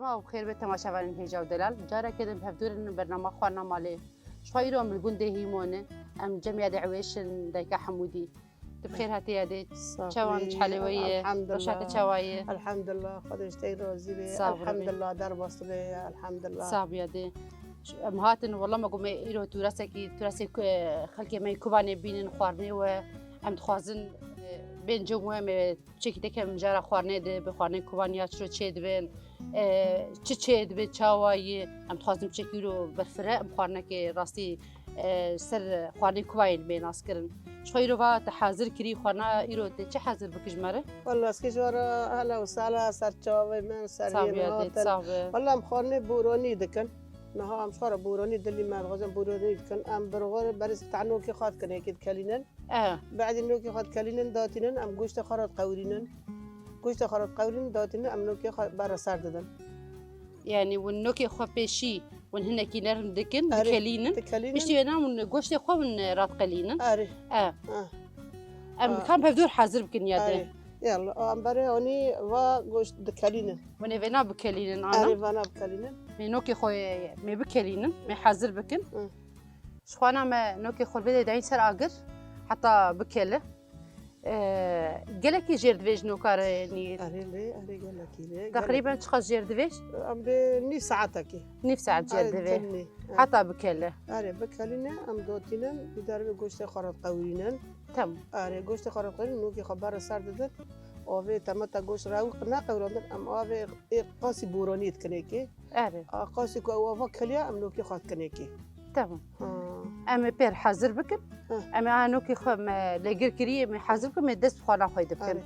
سلام بخير بتماشاورین هجاو دلال جارا کدم هفدورن برنامه خوانا مالی شوایرو ام الگونده هیمونه ام جمعیه دعویشن دیگه حمودی بخير هاتي يا شوان شحالوية الحمد لله روشاك شوايه الحمد لله خدش تي روزي بي الحمد لله در بصلي الحمد لله صعب يا دي مهاتن والله ما قوم ايرو توراسكي خلكي ما يكوباني بينن خوارني و ام تخوازن بين جمعه ما چکی دکم جارا خوارنه ده به خوارنه کوبانیا چرا چید بین چید به چاوایی ام تخوازم چکی رو برفره ام خوارنه که راستی سر خوارنه کوباین بین اسکرن شوي رو تحاضر كري خونا ايرو تي حاضر بكجمره والله اسكجوره هلا وسهلا سر چاوي من سر صعب والله مخورني بوروني دكن نها مشخره بوروني دلي ما غزن بوروني دكن ام برغور برس تعنو كي خاط كن اكيد كلينن بعد انو كي خاط كلينن داتينن ام گوشت خرط قورينن گوشت خرط قورين داتينن ام نو كي بر سر ددن يعني والنوكي خو بيشي ونهنكي نرم دكن بكلينن مش انا من گوشت خو من رات قلينن ام كان بفدور حاضر بكن يا يلا ام بري هوني و گوشت دكلينن وني فينا بكلينن انا فينا بكلينن مي نوكي خو مي بكلينن مي حاضر بكن شخوانا ما نوكي خو بده داين سر اگر حتى بكله قالك جير دفيج نوكار ني أري قالك تقريبا شخص جير دفيج أم نيف ساعتك نيف ساعة جير دفيج حتى بكله أري بكلنا أم دوتينا بدار بجوشت خرط قوينا تم أري جوشت خرط قوينا نوكي خبر سردت أوفي تمتا جوش راوق ناقورنا أم أوفي قاسي بورانيت كنيكي أري قاسي كو أوفا كليا أم نوكي خات كنيكي تمام أما بير حاضر بكم أما أنا كي خم لقير كريه حاضر بكم دست خوانا خايد بكم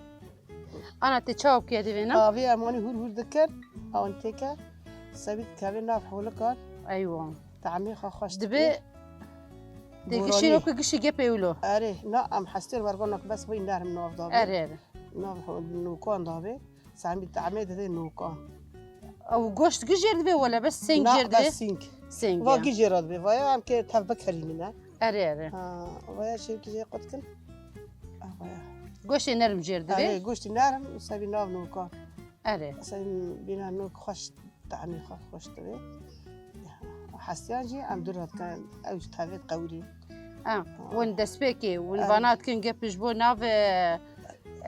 أنا تجاوب كي أدينا في أماني هول ذكر أو أنتك سبيت كابينا فحولكار أيوة تعمي خوش دبي ديكشي لو كيشي جابيولو أري لا أم حستير برقونك بس وين نار من أفضل أري نار نوكان ضابي سامي تعمي ده نوكان أو جوشت جير دبي ولا بس سينك جير دبي بس سينك واقع جيراد بي ويا أم كي تحب بكريننا أري ويا شيء كي قدكن ويا جوشت نرم جير دبي أري جوشت نرم سامي ناف نوكان أري سامي بينا نوك خوش تعني خوش تبي حسيانجي أم درات كان أوج تابت قولي وين دسبيكي وين بنات كن جبش بو ناف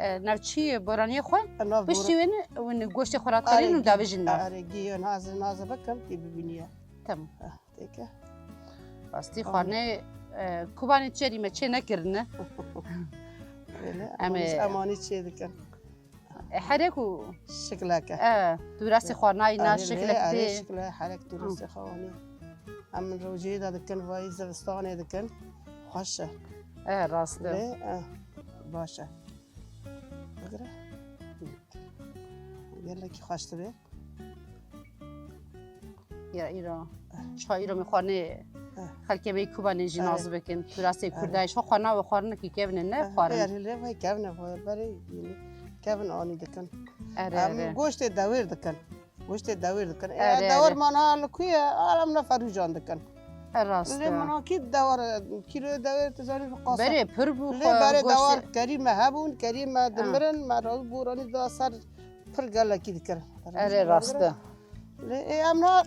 نافشي بورانية خوان بشتي وين جوشت خرات قليل ودافج الناف أريجي ناز بكم كي ببنية تمام تيكه راستي خوانه كوباني تشري ما تشي نكرنا أماني تشي ذكر حركو شكلك دراسة خواناي ناس شكلك دي شكلها حرك دراسة خواني أما الروجي هذا كان فايز الاسطوانة هذا كان خشة راسته باشا بقرا قال لك خشت به يا إيران شو إيران مخانه خلكي بي كوباني جناز بكن دراسة كردايش هو خوانا و خوانا كي كيفن النف خوانا يعني ليه ما كيفن بري يعني كيفن أني دكان گوشت داور دکن گوشت داور دکن داور مانا لکویه آرام نفروجان دکن راست لی مانا کی داور کیلو داور تزانی قاصد بره پر بو لی بره داور کریم هبون کریم دمرن مراد بورانی داسر پر گله کی دکر راسته لی امنا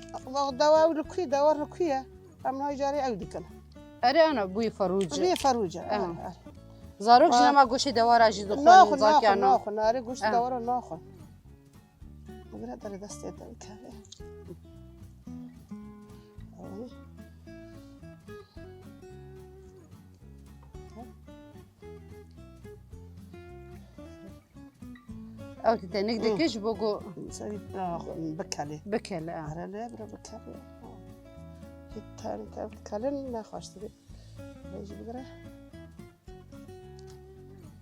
داور لکوی داور لکویه امنا جاری او دکن أنا بوي فروج بوي فروج زاروك جنا ما گوشت دوار اجي دخول زاكي انا ناخذ ناري گوشت دوار ناخذ بقرا در دست دل كافي او تتنك دكش بوغو سوي بكالي على لا برا بكالي حتى انت بكالن ما خاشتي بيجي بقرا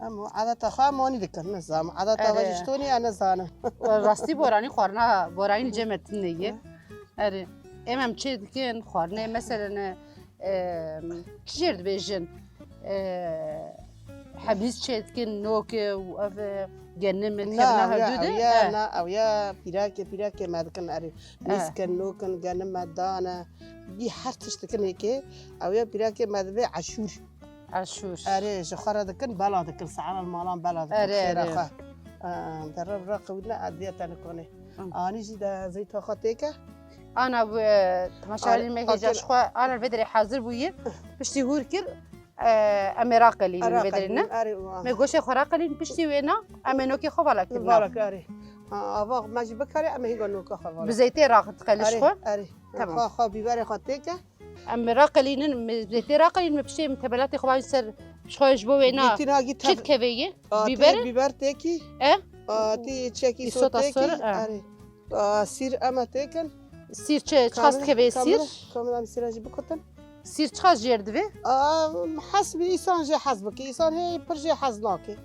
أم عادة خاموني ذكر نظام عادة وجشتوني أنا زانة راستي بوراني خورنا بوراني الجمعة النية أري إمام تشيد كين خورنا مثلا كجير بيجن حبيس تشيد كين نوك وأف جنم الكبنا هدوده يا أو يا بيراكي ما ذكر أري مسكن نوكن جنم دانا بي حرتش ذكر هيك أو يا بيراكي ما ذبي عشور أري شخرة ذكر بلا ذكر سعر المالان بلا ذكر خير أخا درب رقودنا أديت أنا كوني آنی زیده زیتا خاطه که أنا تماشالي ما هي شخوا أنا الفدري حاضر بويه بشتي هور كر أميراقلي الفدرينا ما قوش خراقلي بشتي وينا أمنوكي خبالك بالك أري أبغى ما جيب كاري أما هي قالوا كخبالك بزيتي راقد قلش خو أري تمام خا بيبري خاطيك أميراقلي بزيتي راقلي ما بشتي متبلاتي خبالي سر شخواش بو وينا شد كبيه بيبر تيكي تي تشيكي صوتيكي أري سير أما تيكن سير چقاس كبيه سير كامل سير أجيب كتن سير چقاس جيردوي حسب إنسان جي حسبك إنسان هي برجي حزناكي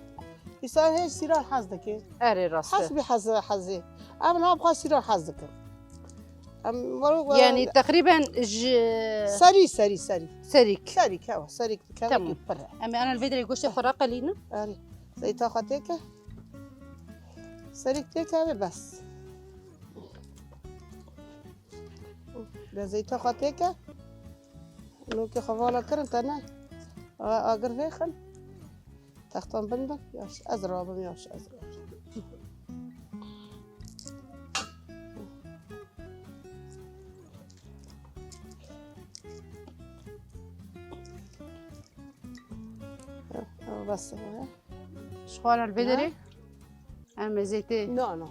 إنسان هي سيران حزدك أري راست حسب حزي أنا أبغى سيران حزدك يعني تقريبا سريك هوا سريك تمام أما أنا الفيديو يقولش فراقة لينا أري زي تاخدك سريك تيكا بس زي تاخدك لو كي خوالا كرنت أنا أقر فيخن تختم بندن ياش أزرابم ياش أزراب بس شخوان البدري أما زيتي لا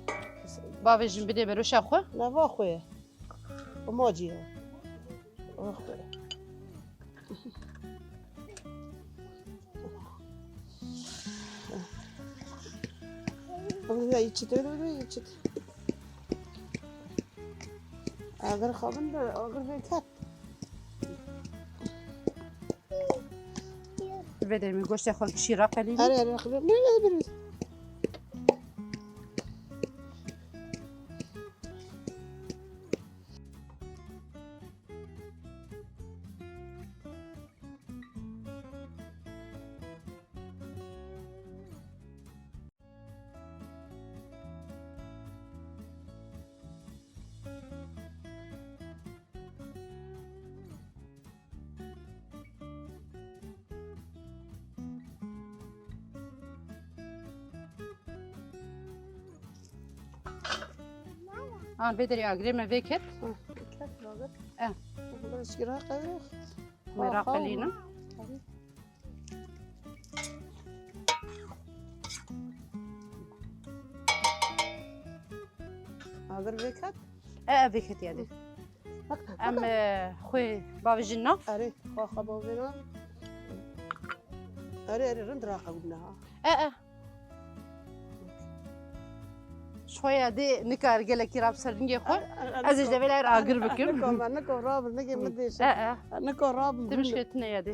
بابا جنبدي بروش أخوه لا با أخوه وما جيه أخوه لا يتشت أقر خابن أقر فيكات البدري من قوش أخوه كشيرا قليل أري خبر لا بريد البدري أقري ما فيكت بس كده قوي مراقة لينا أقر فيكات فيكت يعني أم خوي بابا جنة أري خا بابنا أري رند راقة ودناها شوية دي نكار قالك يراب سرنجي خو أزج دبي لا أقر بكم نكو راب نجي مديش نكو راب تمشكتنا يا دي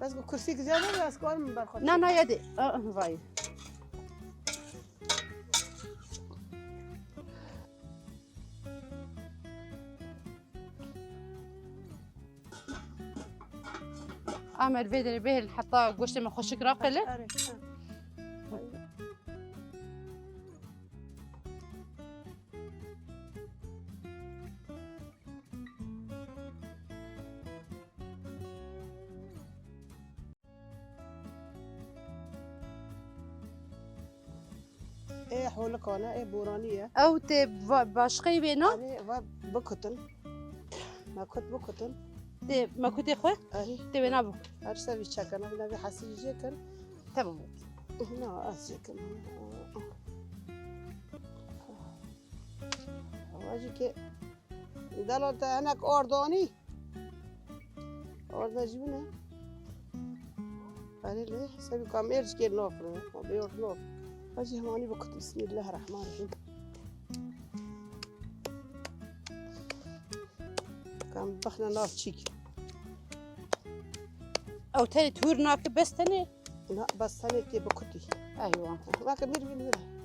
بس كرسيك زيادة بس كون من برخو نا يا دي فاي أعمل فيديو به حتى قوشتي ما خوشك راقلة إيه حولك أنا إيه بورانية أو باشقي بينا أنا بكتن ما كنت بكتن ما كنت أخوي تبي نابو أرسل بيشكنا بنبي حسيجي كن تمام لا أسيكن واجي كي دلوقتي هناك أردني أردن جبنا قال لي سبي كاميرج كي نوفر ما بيور نوفر واجي هوني بكتب بسم الله الرحمن الرحيم كان بخنا ناف تشيك أو تاني تور ناك بس تاني لا بس تاني كي بكتي أيوة ما كبير من هنا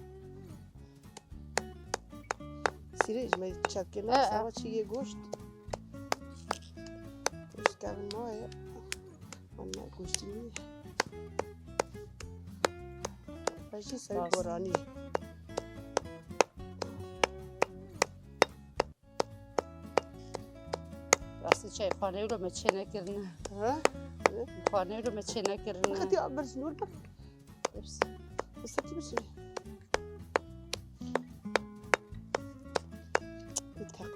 سيريج ما يتشكلنا سوا شيء جوشت جوشت كان مويه وانا جوشت منيح باجي سوي بوراني راس شيء خانه ولا ما تشينا كرنا خانه ولا ما تشينا كرنا خدي برج نور بك بس بس تبي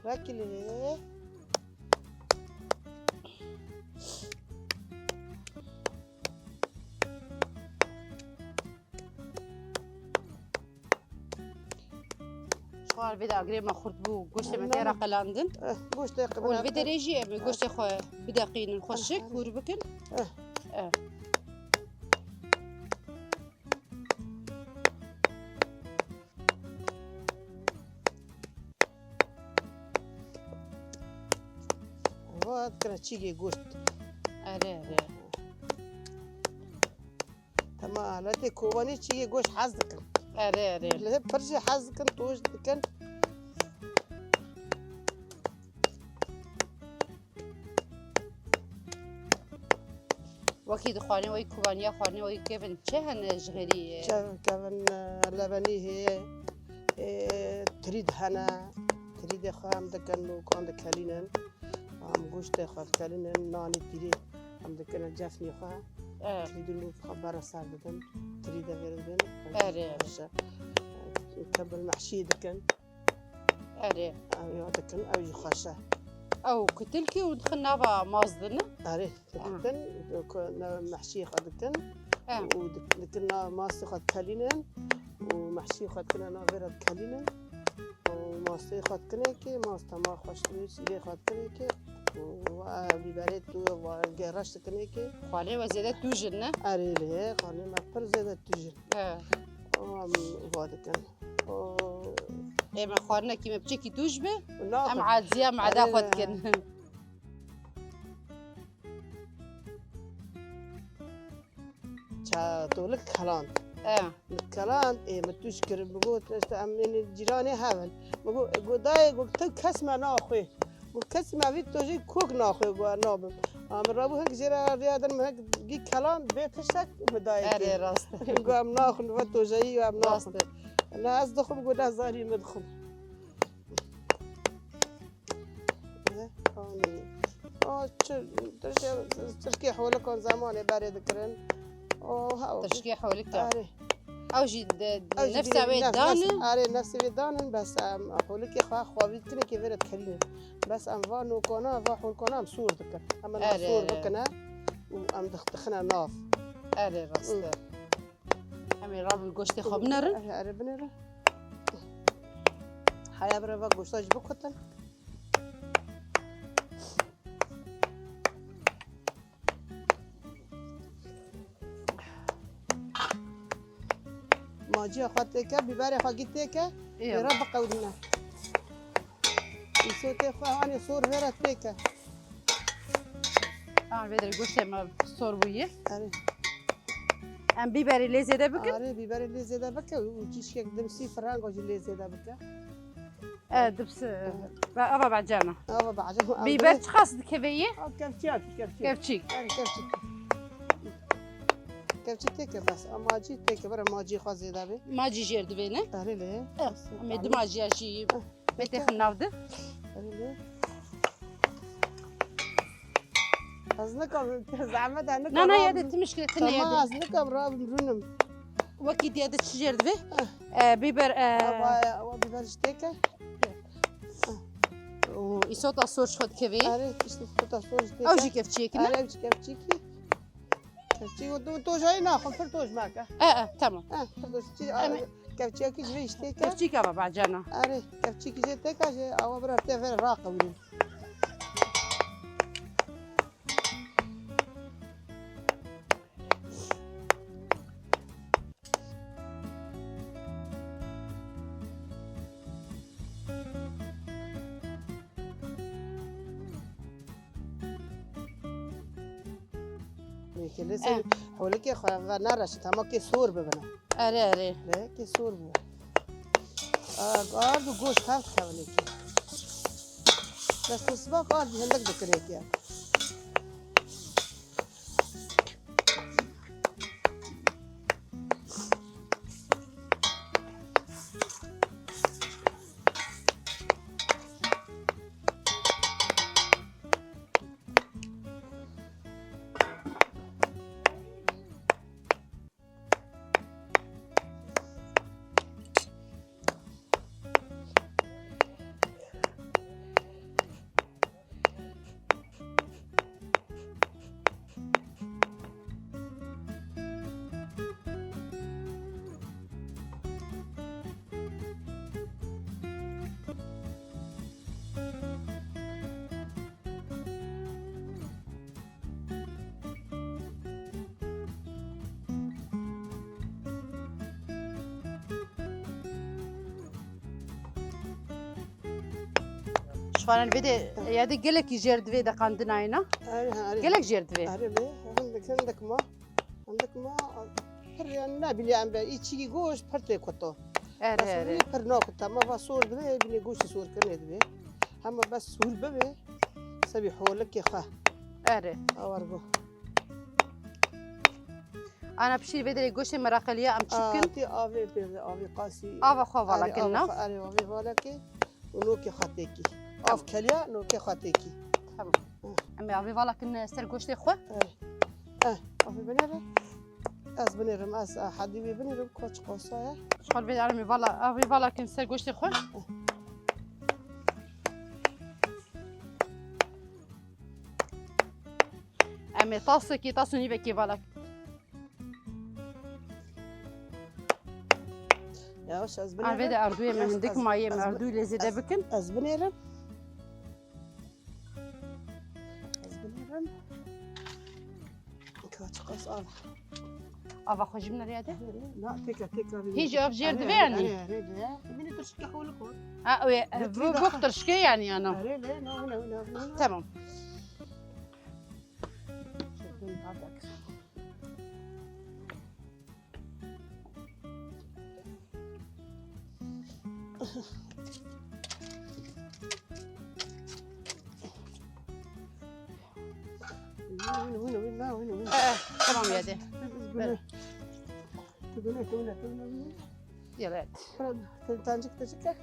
ركلي شوار بده اگری ما خورد بو گوشت متیرا قلاندن گوشت قبل والبده ريجي ام گوشت خو بدقين نخشك كور بكن واد كنا تشيجي گوشت اره تمام لا تكواني تشيجي گوشت حزدكن اره لا برجي حزدكن توش دكن وكيد خواني وي كوبانيا خواني وي كيفن چهن جغري كيفن لبني هي تريد هنا تريد خام دكن وكان دكالينن ام گوشت خاط كالينن ناني تريد ام دكن جفني خا تريد لو خبر صار دكن تريد غير اره كبل محشي دكن اره او دكن او يخشه او كتلكي ودخلنا با مازدنا اره دكن كنا محشي خدكن ودكنا ماستي خد كالينن ومحشي خد كنا غير كالينن وماستي خد كنيكي ماستا ما خوش ليش لي خد كنيكي وبيبريت وجرشت كنيكي خواني وزيادة توجنا اره له خاني ما پر زيادة توجن وادكن اما خوارنا كيما بتشكي توجبه وناخد ام عاد زيا مع دا خد كن تولك كلام الكلام ما تشكر بقول من الجيران هذا بقول داي قلت كسمة ناخذ وكسمة في توجي كوك ناخذ ونابم رابو هيك جرا رياضة ما هيك جي كلام بيتشك بداية اري راست قام ناخذ في توجي وام ناخذ أنا أصدق بقول أزاري مدخل تركي حولك كان زمان بارد كرن تشكي حولك اوجي نفسها بيدان اري نفسي بيدان بس حولك خوابيت كني كيف تكلين بس ام فانو كنا فاحول كنا مسور دك اما مسور بكنا وام دخنا ناف اري راست امي راب القشتي خبنر اري بنر حيا برا قشتاج بكتن ماجي اخواتك بباري خاقيتك رب قودنا يسوتي انا صور غيرتك بدري قلت ما صور بويه اري ام بيبري لي زياده بك اري بيبري لي زياده بك وتيش كيك دمسي فرانك وجي لي زياده بك دبس ابا بعجانه ابا بعجانه بيبر خاص كبيه كيف كيف تيك بس اما جي تيك برا ما جي خاص زياده بي ما جي جيرد بينه اري ليه امي دماجي اشي بتخ نافده اري ليه أزنكم زعمت عنك لا يا دت مشكلة تنا يا دت أزنكم راب مرنم وكيد يا دت شجر به بيبر بيبر شتيكا ويصوت الصور شهد كذي أري يصوت الصور شتيكا أوجي كيف تشيكنا أري كيف تشيكي كيف تشيكي وتو جاي ناخذ فرتوش معك تمام فرتوش كيف تشيكي جري شتيكا كيف تشيكا بابا جانا أري كيف تشيكي شتيكا جي أو برا تفر راقة لسه حولك خا نارش تمام كي صور ببنا اري لا كي صور بو قارد وجوش خاف حولك بس تصبح قارد هندك دكريك يا خوانن بده یاد گلکی جردوی دقاندن اینا گلک جردوی عندك ما فرنا بلي عم يجي جوش فرتي كتو اره فرنا كتا ما فصول بلي بلي جوش صور كنه دبي هم بس سول ببي سبي حولك يا خا اره اورغو انا بشي بدري گوشت مراقليه ام تشكن تي افي افي قاسي افا خو والا كنا اري افي والكي ونوكي خاتيكي اف كليا نوكي خاتيكي تمام امي افي والا كن سر گوشت خو افي بنيره از بنيرم از حدي بنيرم كوتش قوسايا شغل بدي امي والا افي والا كن سر گوشت خو امي طاسكي طاسوني بكي والا يا وش از بنيرم انا بدي اردويه من عندك مايه من اردوي لزيده بكن از بنيرم كوتش قوس افا خو جبنا رياده لا تيكا هيجي اف جير دفعني بدي ترشكي حولكم بكتر شكي يعني انا تمام وين تمام يا دي تقولي يلا تنجك تجك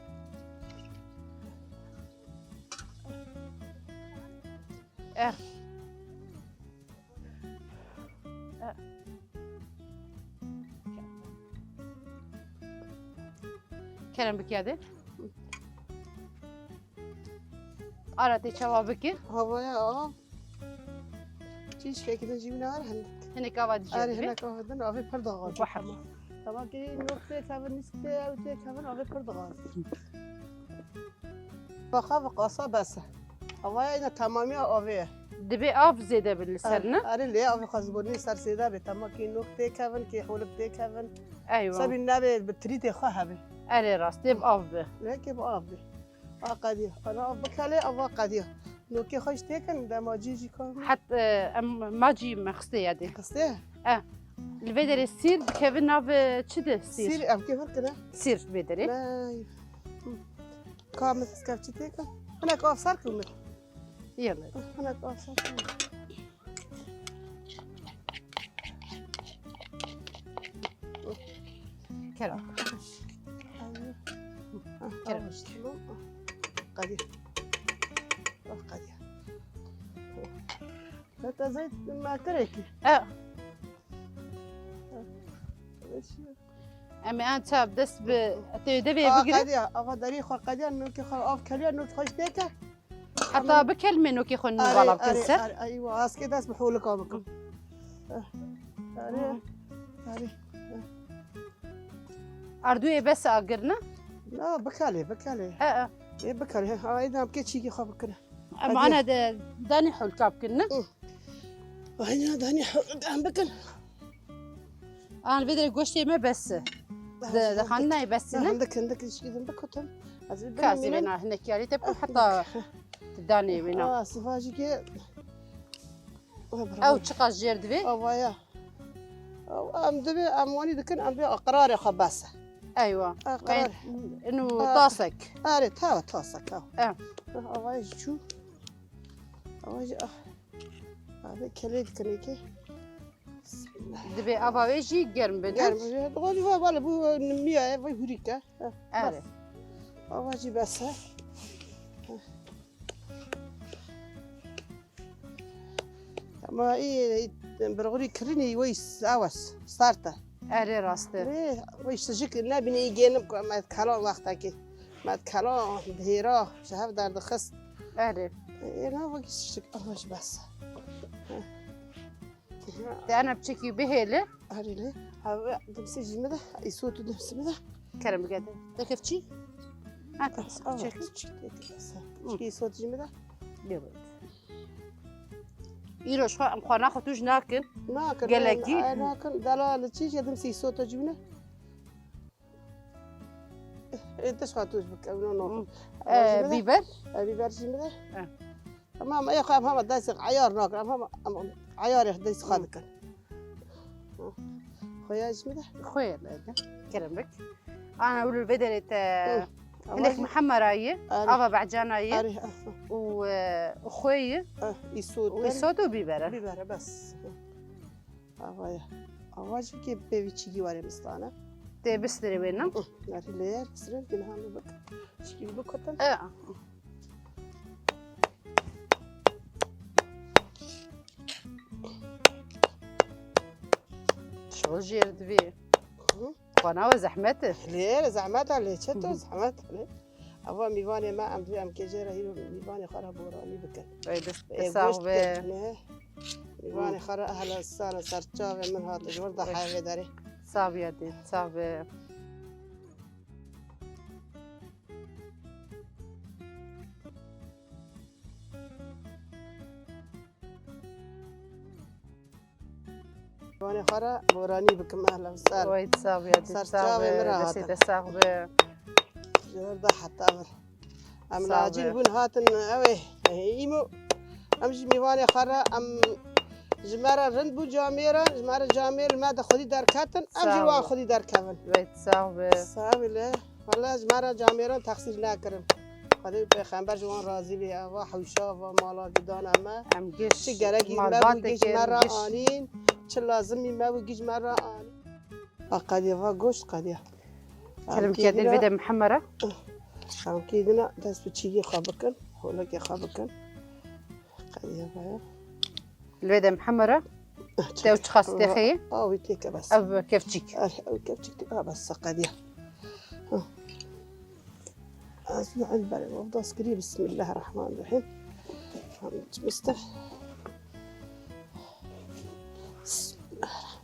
كلام بك يا دي أرادي شبابك هو يا تيش فيك تجي من عندك هناك أبغى أنا تجيب هناك أفضل أبي برتقال بحر طبعا كي نوقتي كمان نسكتي أو تي كمان أبي برتقال بخاف قصة بس هو أنا تمامي أبي دبي أب زيادة بالسرنا أنا اللي أبي خزبوني سر سيدا بتما كي نوقتي كمان كي حولك تي كمان أيوة سبي النبي بتريتي خاها أنا راستي بأب لكن بأبي قديه أنا أبكالي أبغى قديه نوكي خوش تيكن ده ما جيجي كم حتى ما جي مخستي يا دي قصديه الفيدر السير بكيفن ناف تشده سير سيري أم كيف كده سير الفيدر لا كامل سكاف تيكن أنا كاف صار كمل يلا أنا كاف صار كمل كلام كلام قديه قديه لا زيت ما تركي أمي أنت بدس تدبي بقري قديه أبغى دري خو قديه نوكي خو أف كليه نوكي خوش تيكه حتى بكلمة نوكي خن والله بكسر أيوة أسكت أسمح لك أبكم أري أردوية بس أقرنا لا بكالي إيه بكالي إذا بكيت شيء خاب كنا أما أنا داني حول كاب كنا وهنا داني عم بكن أنا بدري قوشتي ما بس دخلنا بس هنا عندك شيء ذنبك كتم كاسي بينا هناك يعني تبقى حتى تداني بينا صفاجي كي أو تشقاش جير دبي أو يا أو أم دبي أم واني دكن أم بي أقراري خباسة أيوة أقرار إنه طاسك أري تاو طاسك أو شو أو هذا كليد كنيكي دبي أبا ويجي قرم بدل تقولي ولا بو نمية وي هريكا أري أو أجي بس ما إيه برغوري كرني ويس أوس صارته أري راسته إيه ويش سجك نبني يجينك ما تكلم وقتك ما تكلم بهيرة شهاب دار دخس أري أنا ويش سجك أوش بس أنا بشكي بهيلة أري ليه هذا دمسي جمده يسوت دمسي مده كلام بجد ده كيف شيء هات شكي يسوت جمده يلا إيروش خا أم خانة خطوش ناكن ناكن قلقي ناكن دلالة شيء دمسي يسوت جمده انت شاتوش بك نو بيبر بيبر شي مده ما يا خام هم دايس عيار ناك هم عيار دايس خادك خويا ايش مده خويا كرمك انا اقول الفيدرت عندك محمرايه ابا بعجانايه وخويه يسود وبيبره بس ابايا اواش كي بيفيتشي واري مستانا تي بستري ويننا ناري لير بسرين كنا هم بك شكي بكتن شو جيرد بيه وانا زحمته ليه زحمته ليه شتو زحمته ليه أبغى ميواني ما أم في أم كجيرة هي ميواني خرا بوراني بكن صاحبه ميواني خرا أهل السنة سرچاوي من هذا الورد حاجة داري صعب يدي صعب ميواني خرا بوراني بكم أهل السنة وايد صعب يدي سرچاوي من هذا بس صاحبه الورد حتى أمر أم لاجين بون هاتن أوي إيمو أمش ميواني خرا أم جمارة رند بو جاميرة جمارة جامير ما خودي دار كاتن أم جلوان خودي دار كابن بيت صعب له والله جمارة جاميرة تقصير ناكرم خودي بخنبر جوان راضي بيه و حوشا و مالا بدان أما أم جيش چه گرگی ما بگیج مرا آنین چه لازمی ما بگیج مرا آنین قدیه و گوشت قدیه كلم كده الفيديو محمرة هم كيدنا دست بتشيجي خابكن هولا كي خابكن قدية بايا الفيديو محمرة تاو تخاص تخي ويتيك بس أو كيف تشيك أو كيف تشيك بس قدية أسمع البلد وفضل سكري بسم الله الرحمن الرحيم مستح بسم الله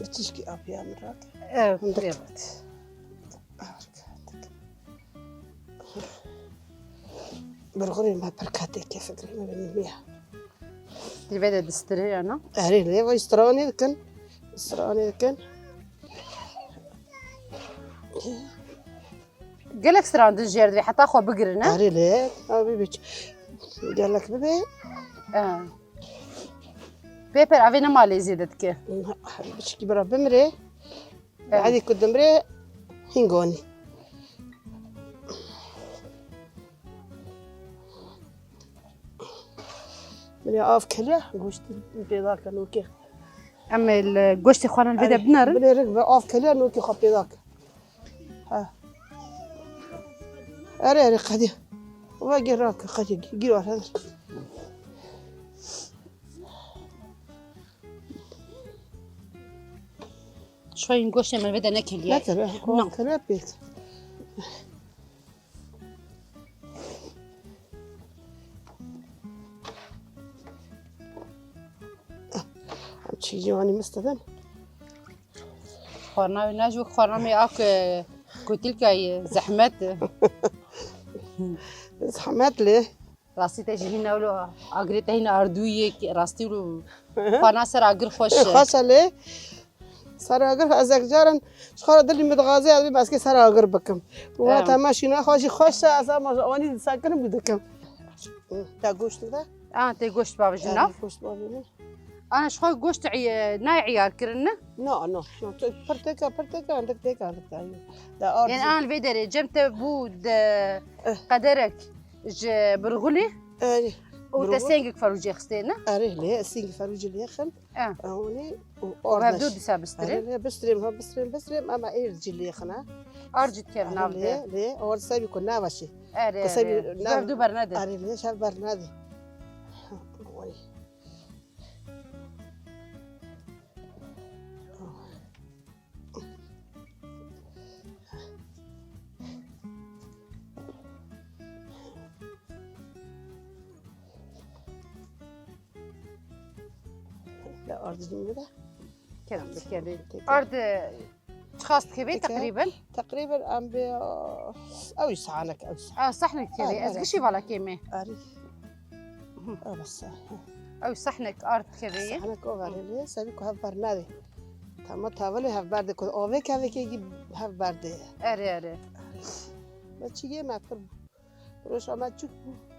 تشكي أبيا مرات مرات برغوري ما بركاتي كيف قرينا بالمياه الفيديو دستري أنا أهري ليه ويستراني ذكن استراني ذكن قالك سراند الجيرد في حتى أخو بقرنا أهري ليه أبي بيج قال لك بيبي بيبر أفينا مالي زيدتك بشكي برا بمري عادي كنت مري هنغوني من أقف كله قوشت بيضاك نوكي أما القوشت إخوانا الفيديو بنار بني ركبة أقف كله نوكي خب بيضاك ها أري قدي واجي راك قدي جيرو هذا شوي نقوش من الفيديو ناكل يا ناكل كله بيت تشيجي مستدن خورنا ناجو خورنا مي اك قلت لك زحمات زحمات ليه راسي تجي هنا ولو اغريت هنا اردويه راستي ولو خورنا سر اغر خوش خوش ليه سر اغر ازك جارن شخور دلي متغازي ابي بس كي سر اغر بكم وقت ماشي نا خوش اسا ما واني ساكن بدكم تا قشت ده تي قشت بابا جناف قشت بابا أنا شخوي قوشت ناي عيار كرنا نو برتكا عندك تيكا أيوه يعني أنا الفيديو جمت بود قدرك برغلي وتسينك فروجي خستينا أريه ليه سينك فروجي ليه خل هوني وهبدود بسابستري بستريم أما إيه رجل ليه خنا أرجت كرنا ليه أول سايب كنا ماشي أريه هبدو برنادي أريه ليه شال برنادي لا أرض جميلة كذا أرض خاص كبير تقريبا أم بي أو يسعنك صحنك كذا أزقشي ولا كيمة أري بس أو صحنك أرض كبير صحنك أو غالي سابيكو هبرنادي اما تاولی هف برده کد آوه که که هف برده اره بس چیه مفر روش آمد چوک بود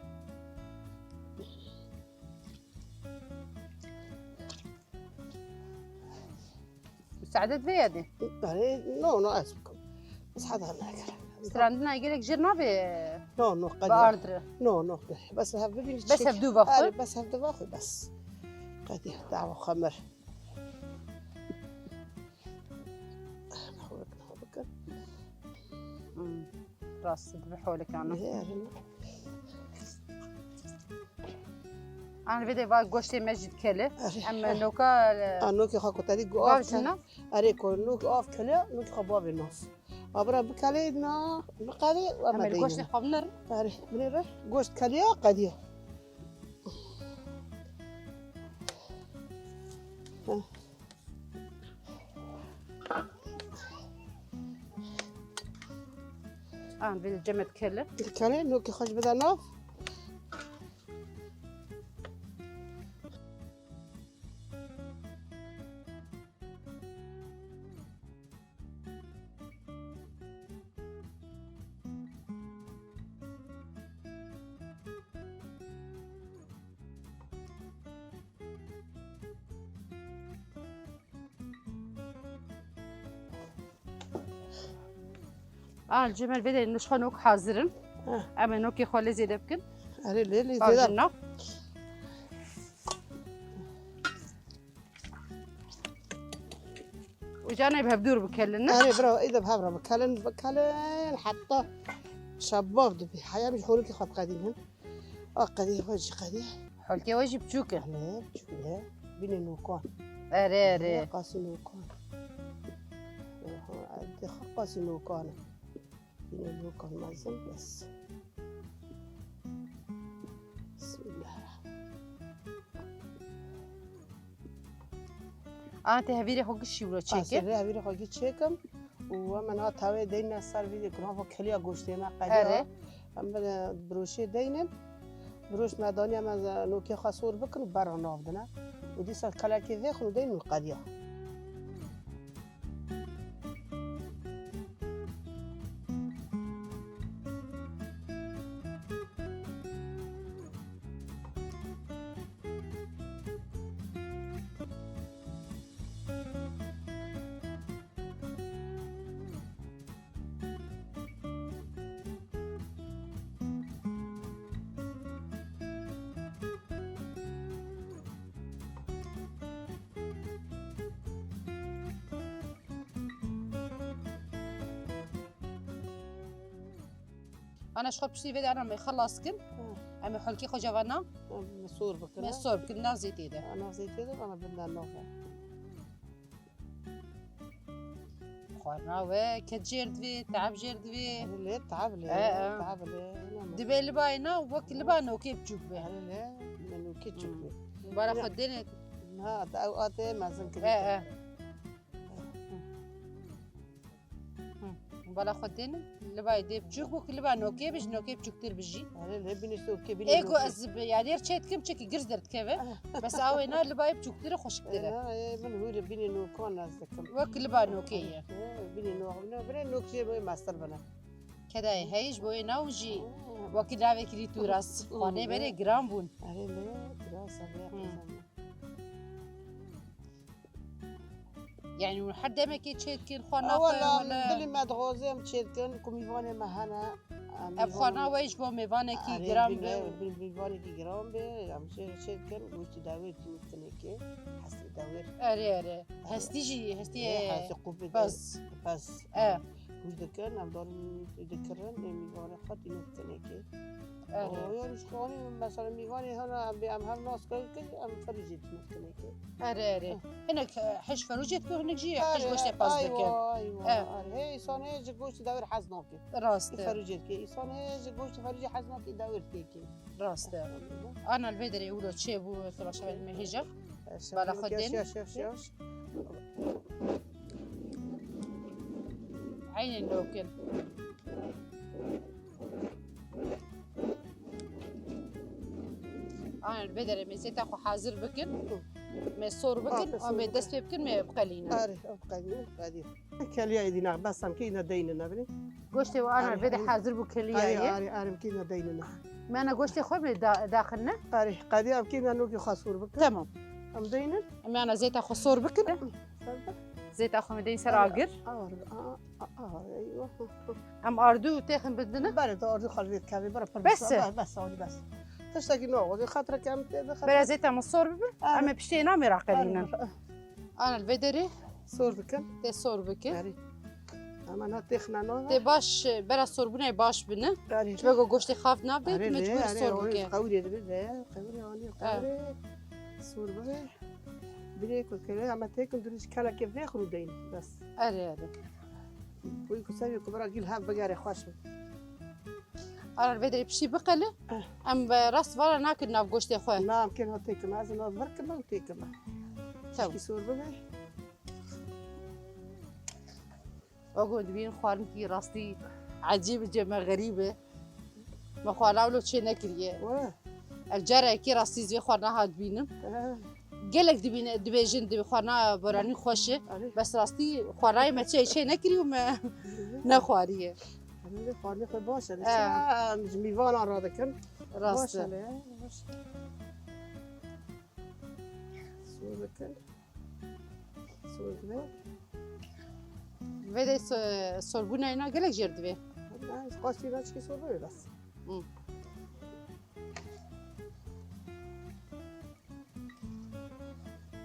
مساعدت بيدي آره نو اسم کن بس حدا هم نکرد عندنا يقول لك جرنا نو قديم بأردر نو بس هف ببین بس هبدو باخذ بس هف دواخل بس قديم دعوة خمر نحوك راس ذبحوا لك انا بدي باقي قوشتي مجد كله اما نوكا نوكي خاكو تاريخ قاف اريكو نوك قاف كله نوكي خباب النص ابرا بكالينا نقالي اما القوشتي خبنر تاريخ بنيره قوشت كليا قديو بدي الجمد كله الكلي نوكي خش بدا نوف الجمل بدي نشخ نوك حاضرن اما نوكي خالي زي دبكن اري ليلي زي وجانا بهبدور بكلنا اري برا اذا بهبرا بكلن حتى شباب دبي حياه مش حولك خط قديم قديم وجه قديم حولك وجه بشوكه لا بشوكه بين نوكان اري قاسي نوكان قاسي نوكان بين نوكان مازن بس بسم الله تهبيري خوك الشيورو تشيكي تهبيري خوك تشيكم ومن ها تاوي دينا صار فيديو كنا فو كليا غوشتي ما قديا اما بروشي دينن بروش مداني اما نوكي خاصور بكن برا نافدنا ودي صار كلاكي ذيخ ودين القديا انا شخص بشتي بدي انا ما يخلص كن اما حلكي خو جوانا مسور بكنا مسور بكنا زيتي ده انا زيتي ده انا بدنا نوفا خورنا وكتجيرد في تعب جيرد في ليه تعب ليه تعب ليه دبي اللي باينا ووك اللي باينا وكيف تشوف به ليه منو كيف تشوف به مبارا خديني ها اوقات ما زين كده مبارا خديني اللي باي دي بتشوف وك اللي باينا وكيف بيج نو كيف تشوفتر بيجي ليه بنشتو كيف بيني ايكو ازب يعني رشيت كم تشكي جرزدرت كيف بس اوينا اللي باي بتشوفتر خوش كده من هو بيني نو كون ازكم وك اللي باينا وكيه بيني نو بنا نو كشي ماستر بنا كده هيج بوي نوجي وكي داوي كري توراس خانه بري جرام بون ليه دراسه يعني لحد ما كي تشيتكن خنا ولا دلي ما تغوزيم تشيتكن كوميفاني مهنا ابخنا ويش بو ميفانه كي جرام ميفانه كي جرام به امشي تشيتكن وش داوي تمكنكي حسي داوي اري هستي بس وش دكان ام دارم تذكرن ميفانه خاطي نكنكي يعني شلوني مثلا ميفاني هنا بام هم ناس كل ام فرجيت نكنكي اري هناك حش فروجيت كو هناك جي حش وش باز دكان ايوه هي صانع جوش داور حزناكي راست فرجيت كي صانع جوش فرجي حزناكي داور كيكي راست انا الفيدري يقولوا تشيبو تبع شباب المهجه بلا خدين شوف عين اللوكل انا البدري من زيت اخو حاضر بكن مسور بکن آم دست بکن می بقلینه آره بقلینه قدیم کلیه ایدینا بس هم که اینا دینه نبینی گوشت و آن بده حاضر بو کلیه آره که اینا دینه من گوشت خود می داخل نه آره قدیم که اینا نوکی خاصور بکن تمام هم دینه من زیت خسور بکنه زيت اخو مدين سراقر ايوه ام اردو تاخن بدنا برد اردو خليت كافي برا بس بس تشتاقي نوع خاطر كم برا زيت مصور ام بشتينا مراقلينا انا الفيدري صور بكن تي صور بكن اما انا تخنا نو تي باش برا صوربنا باش بنا بقى قشتي خاف نابدت مجبور صور بكن قوي ده قوي صور بكن بريك وكذا اما تاكل دريش كلا كيف ياخذوا دين بس اري ويكو سوي كبرى قيل هاب بقاري خوش انا الفيدري بشي بقله ام راس ولا ناكل ناف قشتي خويا نعم كان هاتيك ما زين بركب وتيك ما تو صور بكن اقول بين خوارنتي راستي عجيب جمع غريبه ما خوالو شي نكريه الجرا كي راستي زي خوارنا هاد بينم قالك دبيجن دبي خوارنا براني خوشه بس راستي خوارای ما شي نكري وما نخواريه انا خوارني خو باشه مش ميفان را دكن راست صور بكن صور بكن ویدی سربونه اینا گلک جرد بی. نه خواهی نچ کی سربونه بس.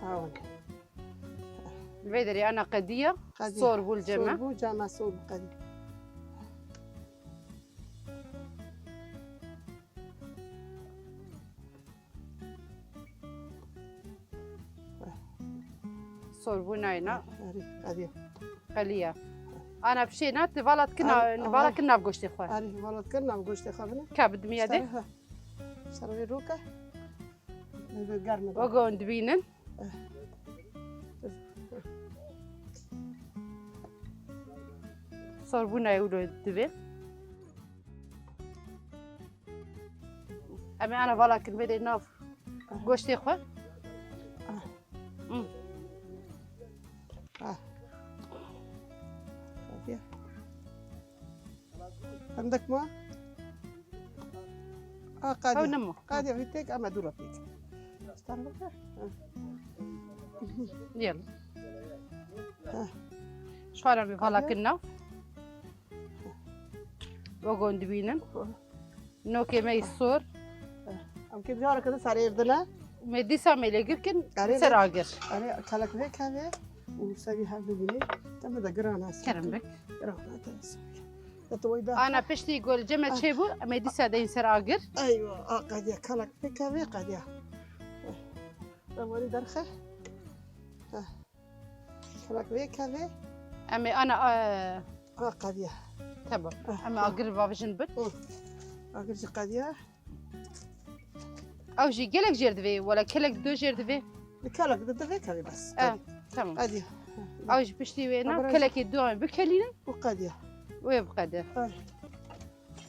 آون. ویدی أنا قدية. سربو الجمع. سربو جمع سرب قدية. سربونه اینا. قدية. قلية. أنا بشينا تبالت كنا بقشتي خواه. آره تبالت كنا بقشتي خواه نه؟ كابد ميادي. سروي روكه. نگرم. وقون دبینن. سربونه يقولوا دبي. أما أنا بالا كن بدي ناف قشتي خواه. عندك ما؟ قادية. قادية في تيك أما دورة تيك. استنى بقى. يلا. شو أنا بفعل كنا؟ وقون دبينن. نوكي ما يصور. أم كيف جارك كذا سريع بدنا؟ مدي سامي لقيكن سراجر. أنا كلك هيك هذا وسوي هذا بني. تم ده جرانا. كرم بك. جرانا تنسى. أنا بشتي يقول جمع شيبو مدي سادين سراجر. أيوة قادية كلك هيك هذا قادية. أولي درخة. كلك هيك هذا. أمي أنا قادية. تبا. أما أقرب بابا جنبت. أقرب قادية. أو جي كلك جردفي ولا كلك دو جردفي؟ كلك دو كذي بس. تمام. قادية. أو جي بشتي وينا كلك يدوم بكلينا. وقادية. ويبقى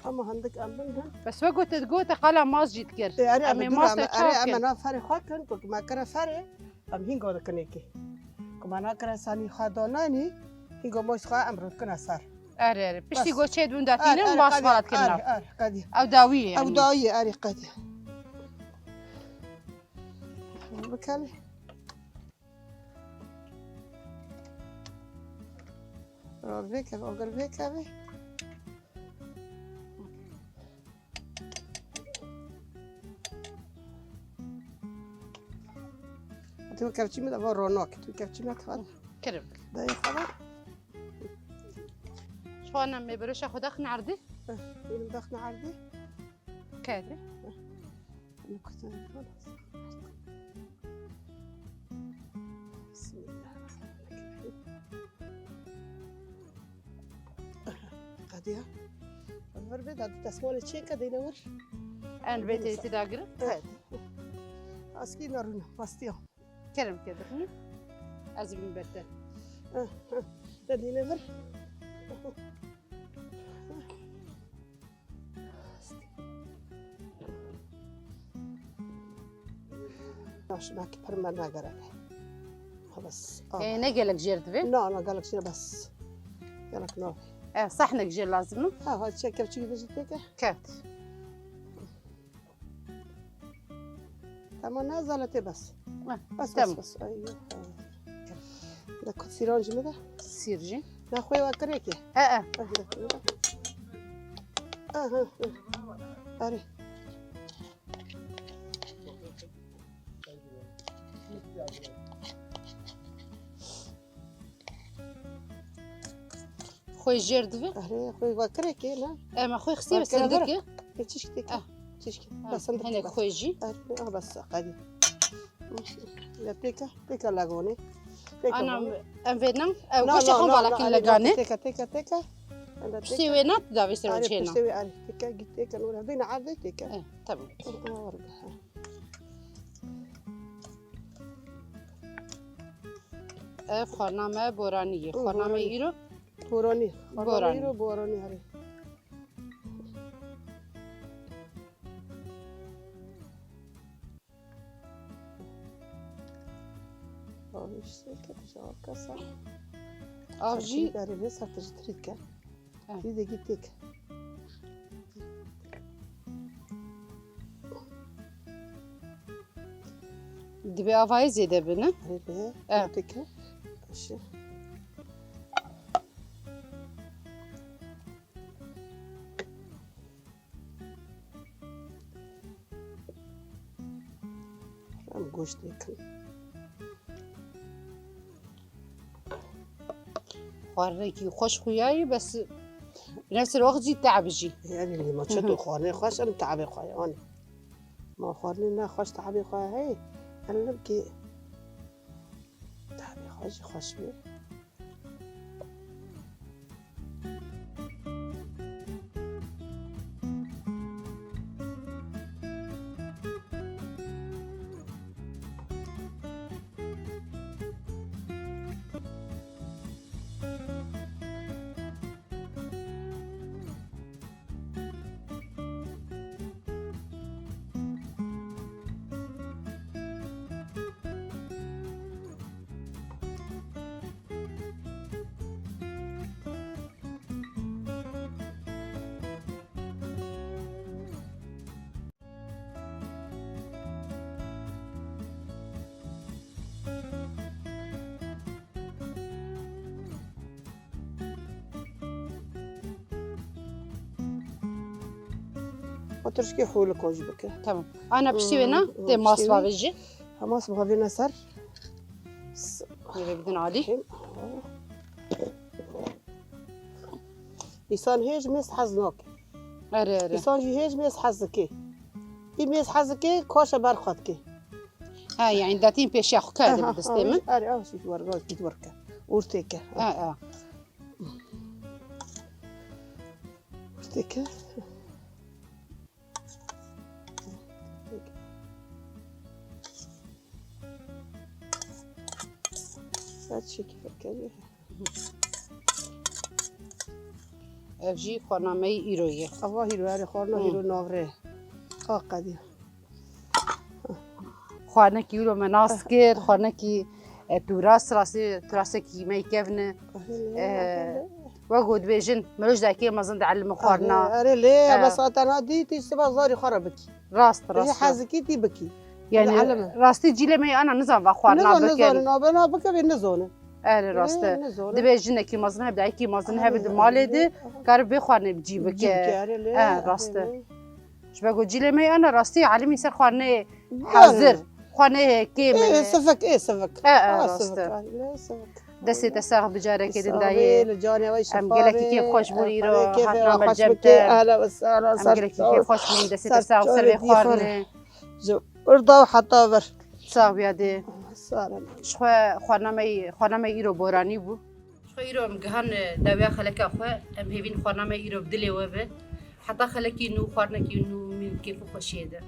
أما عندك أمبن بس وقت تقول قال مسجد كير أمي أما أنا فاري خاكن كنت ما كره فاري أم هينغو دكنيكي كمان أنا كره ساني خادوناني هينغو مش خا أمرد كنا صار أري بس يقول شيء دون داتين ما صارت كنا قادية أو داوية يعني أو داوية أري قادية بكالي ربك أقول بك أبي تو كابتشي مد أبغى رونق تو كابتشي مد خال كرم ده يخبر شو أنا مبروش أخذ أخن عرضي وين دخنا عرضي كذا أنا كنت بسم الله قادية أمر بيد هذا تسمول شيء كده ينور أنا بيتي تداقر أسكي نرونا باستيو كرم كده أزمين بده ده ينور ماشي معك برمنا قرأ بس نقلك جير دبي لا أنا قالك شنو بس قالك نو صحنك جير لازم هذا الشيء كيف تجي بجتك كات تمام نزلت بس تمام بس أيوه ده كنت سيرانج ماذا سيرجي لا خوي وكريكي أري خوي جير دبي أري خوي وكريكي لا ما خوي خسي بس عندك تشكي تشكي بس هنا خوي جي بس قادي لا تيكا لاغوني أنا أنفينا وش يخون بالك اللجانة تيكا سوي نات دافي سوي أري شينا بسوي أري تيكا جيت تيكا نور بين عادي تيكا تمام خانم بورانیه خانم ایرو بورانی بورانی بورانی هری آبیش که جواب کسا آبجی داری به سرتش ترید که دیده گیتیک دبی آوای زیده بینه به تیکه باشه هم گوشت دیکن خارجي خوش خوياي بس بنفس الوقت جي تعب جي يعني اللي ما تشدوا خارني خوش أنا تعبي خويا أنا ما خارني نا خوش تعبي خويا هاي أنا نبكي تعبي خوش بيه وترشكي حولك وجبك تمام أنا بشتي هنا تي ماصفة بيجي ماصفة غادي سر يبي بدنا عادي إنسان هيج ميس حزناك أري إنسان جي هيج ميس حزكي ميس حزكي كوشة برخاتكي يعني داتين بيش ياخو كادر بستيمن أري شي ورقة كي توركا ورتيكا ورتيكا هادشي كيف كاين أجي خانمي إيروية أبغى هيرو هاري خورنا هيرو نافرة قادي خانك يورو مناسكر خانك تراس كي ما يكفنا وجود بيجن ملوش ذاكي ما زند على المخارنا أري ليه بس أنا دي تيسبا زاري خربك راست هي حازكي تبكي يعني راستي جيلي مي أنا نزام وخارنا نزون بك بالنزون أري راست دبيجن كي ما زنها بدأ كي ما زنها بد مالد قرب بخارنا بجيبك راست شبكو جيلي مي أنا راستي علمي سر خارنا حاضر خانه كيم سفك راست دستي تساغ بجارة كده داي أم قالك كيف خوش بوري رو حتنا ملجمت أهلا وسهلا أم قالك كيف خوش بوري دستي تساغ سربي خوارنه أرضا وحتى بر تساغ بيادي شخوا خوانامي إيرو بوراني بو شخوا إيرو مقهان داويا خلك أخوا أم هيفين خوانامي إيرو بدلي وبه حتى خلكي نو خوارنكي نو من كيف خوشيده